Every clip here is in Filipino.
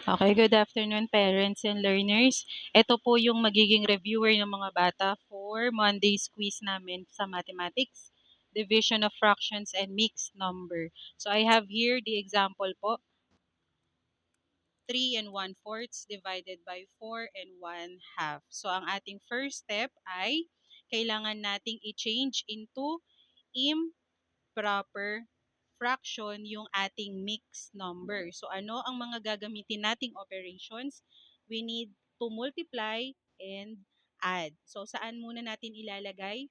Okay, good afternoon parents and learners. Ito po yung magiging reviewer ng mga bata for Monday's quiz namin sa mathematics, division of fractions and mixed number. So I have here the example po, 3 and 1/4 divided by 4 and 1/2. So ang ating first step ay kailangan nating i-change into improper fraction yung ating mixed number. So ano ang mga gagamitin nating operations? We need to multiply and add. So saan muna natin ilalagay?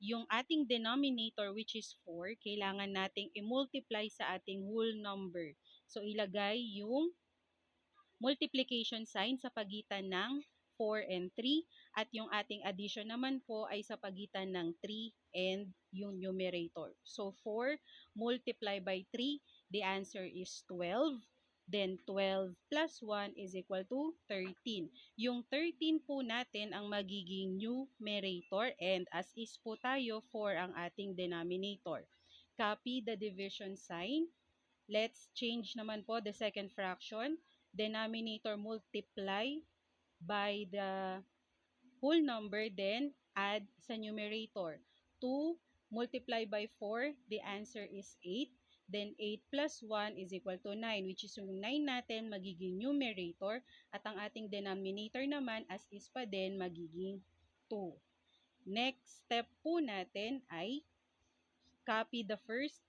Yung ating denominator which is 4, kailangan nating i-multiply sa ating whole number. So ilagay yung multiplication sign sa pagitan ng 4 and 3 at yung ating addition naman po ay sa pagitan ng 3 and yung numerator. So 4 multiply by 3, the answer is 12. Then 12 plus 1 is equal to 13. Yung 13 po natin ang magiging numerator and as is po tayo for ang ating denominator. Copy the division sign. Let's change naman po the second fraction. Denominator multiply by the whole number, then add sa numerator. 2 multiply by 4, the answer is 8. Then 8 plus 1 is equal to 9, which is yung 9 natin magiging numerator at ang ating denominator naman as is pa din magiging 2. Next step po natin ay copy the first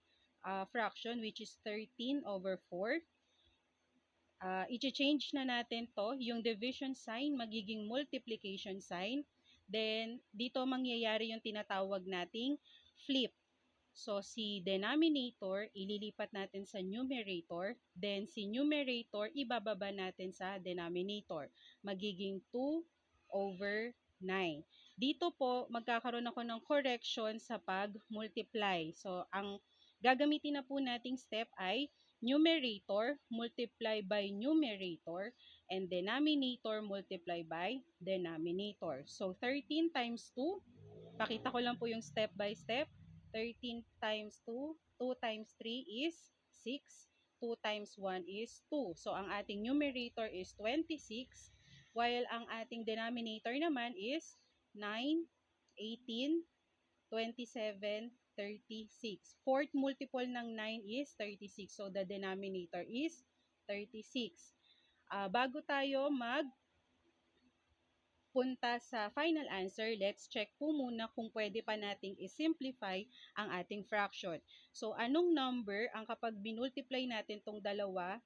fraction which is 13 over 4. I-change na natin to, yung division sign magiging multiplication sign. Then, dito mangyayari yung tinatawag nating flip. So, si denominator, ililipat natin sa numerator. Then, si numerator, ibababa natin sa denominator. Magiging 2 over 9. Dito po, magkakaroon ako ng correction sa pag-multiply. So, ang gagamitin na po nating step ay numerator multiply by numerator and denominator multiply by denominator. So, 13 times 2, pakita ko lang po yung step by step. 13 times 2, 2 times 3 is 6, 2 times 1 is 2. So, ang ating numerator is 26, while ang ating denominator naman is 9, 18, 27, 36. Fourth multiple ng 9 is 36. So, the denominator is 36. Bago tayo punta sa final answer, let's check po muna kung pwede pa nating i-simplify ang ating fraction. So, anong number ang kapag binultiply natin tong dalawa,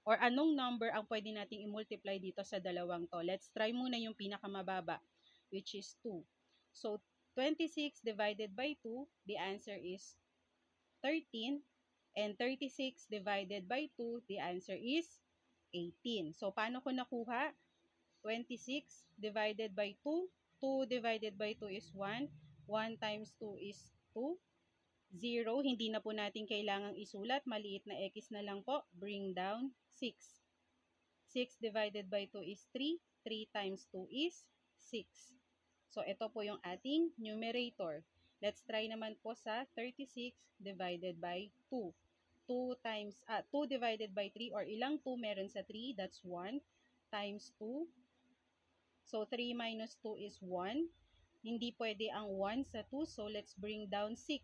or anong number ang pwede nating i-multiply dito sa dalawang to? Let's try muna yung pinakamababa, which is 2. So, 26 divided by 2, the answer is 13. And 36 divided by 2, the answer is 18. So, paano ko nakuha? 26 divided by 2. 2 divided by 2 is 1. 1 times 2 is 2. 0, hindi na po natin kailangang isulat. Maliit na x na lang po. Bring down 6. 6 divided by 2 is 3. 3 times 2 is 6. So, ito po yung ating numerator. Let's try naman po sa 36 divided by 2. 2 divided by 3, or ilang 2 meron sa 3? That's 1 times 2. So, 3 minus 2 is 1. Hindi pwede ang 1 sa 2, so let's bring down 6.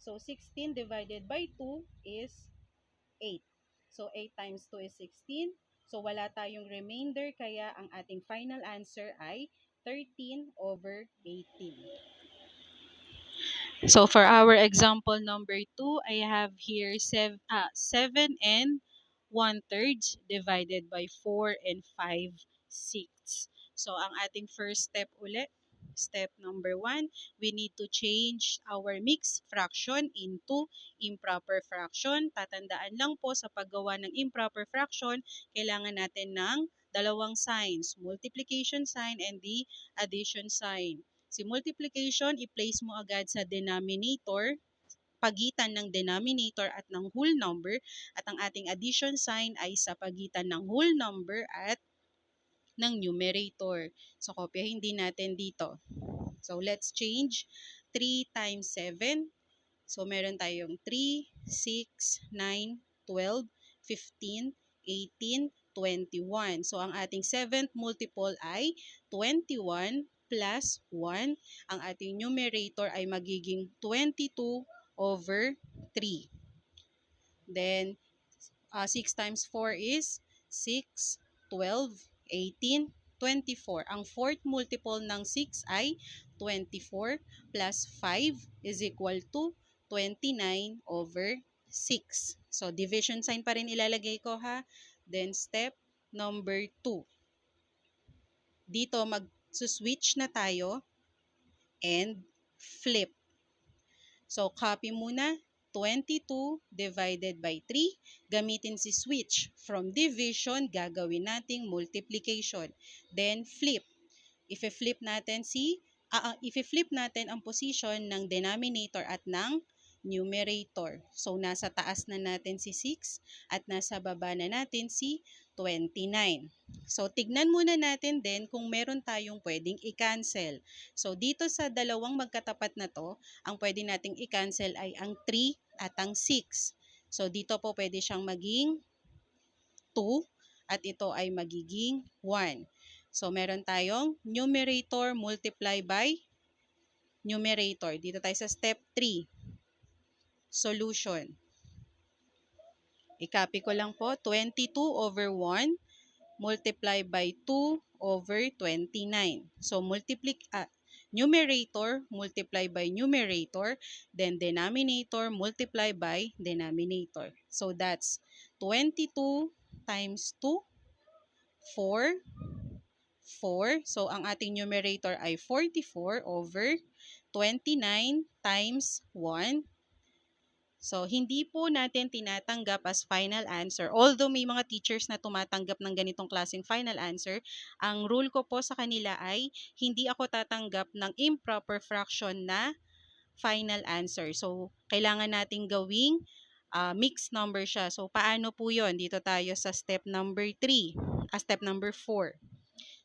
So, 16 divided by 2 is 8. So, 8 times 2 is 16. So, wala tayong remainder, kaya ang ating final answer ay 13 over 18. So, for our example number 2, I have here 7 and 1/3 divided by 4 and 5/6. So, ang ating first step ulit, step number 1, we need to change our mixed fraction into improper fraction. Tatandaan lang po sa paggawa ng improper fraction, kailangan natin ng dalawang signs, multiplication sign and the addition sign. Si multiplication, i-place mo agad sa denominator, pagitan ng denominator at ng whole number, at ang ating addition sign ay sa pagitan ng whole number at ng numerator. So, kopyahin din natin dito. So, let's change 3 times 7. So, meron tayong 3, 6, 9, 12, 15, 18, 21. So, ang ating 7th multiple ay 21 plus 1. Ang ating numerator ay magiging 22 over 3. Then, 6 times 4 is 6, 12, 18, 24. Ang fourth multiple ng 6 ay 24 plus 5 is equal to 29 over 6. So, division sign pa rin ilalagay ko ha. Then, step number 2. Dito, mag-switch na tayo and flip. So, copy muna 22 divided by 3. Gamitin si switch. From division, gagawin nating multiplication. Then, flip. If-flip natin ang position ng denominator at ng numerator. So, nasa taas na natin si 6 at nasa baba na natin si 29. So, tignan muna natin din kung meron tayong pwedeng i-cancel. So, dito sa dalawang magkatapat na to, ang pwede nating i-cancel ay ang 3 at ang 6. So, dito po pwede siyang maging 2 at ito ay magiging 1. So, meron tayong numerator multiply by numerator. Dito tayo sa step 3. Solution. I-copy ko lang po, 22 over 1 multiply by 2 over 29. So, numerator multiply by numerator, then denominator multiply by denominator. So, that's 22 times 2, 4, 4. So, ang ating numerator ay 44 over 29 times 1. So, hindi po natin tinatanggap as final answer. Although may mga teachers na tumatanggap ng ganitong klaseng final answer, ang rule ko po sa kanila ay hindi ako tatanggap ng improper fraction na final answer. So, kailangan nating gawing mixed number siya. So, paano po yon? Dito tayo sa step number 3, step number 4.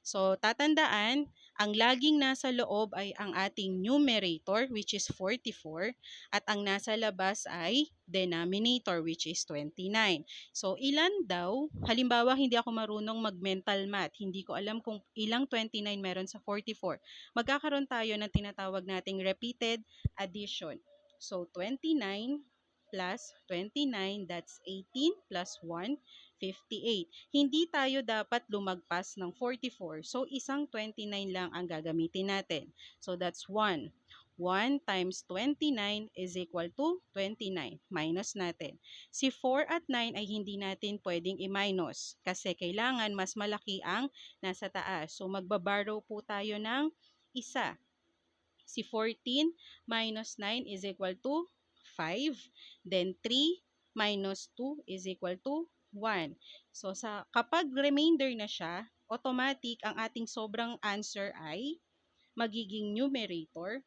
So, tatandaan, ang laging nasa loob ay ang ating numerator, which is 44, at ang nasa labas ay denominator, which is 29. So, ilan daw? Halimbawa, hindi ako marunong mag-mental math. Hindi ko alam kung ilang 29 meron sa 44. Magkakaroon tayo ng tinatawag nating repeated addition. So, 29 plus 29, that's 18 plus 1, 58. Hindi tayo dapat lumagpas ng 44. So, isang 29 lang ang gagamitin natin. So, that's 1. 1 times 29 is equal to 29. Minus natin. Si 4 at 9 ay hindi natin pwedeng i-minus kasi kailangan mas malaki ang nasa taas. So, magbaborrow po tayo ng isa. Si 14 minus 9 is equal to 5. Then 3 minus 2 is equal to 1. So, kapag remainder na siya, automatic ang ating sobrang answer ay magiging numerator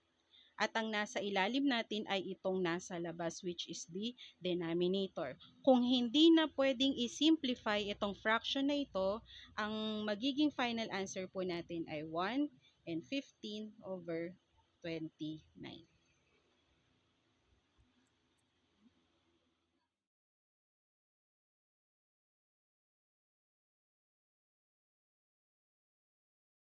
at ang nasa ilalim natin ay itong nasa labas, which is the denominator. Kung hindi na pwedeng i-simplify itong fraction na ito, ang magiging final answer po natin ay 1 and 15 over 29.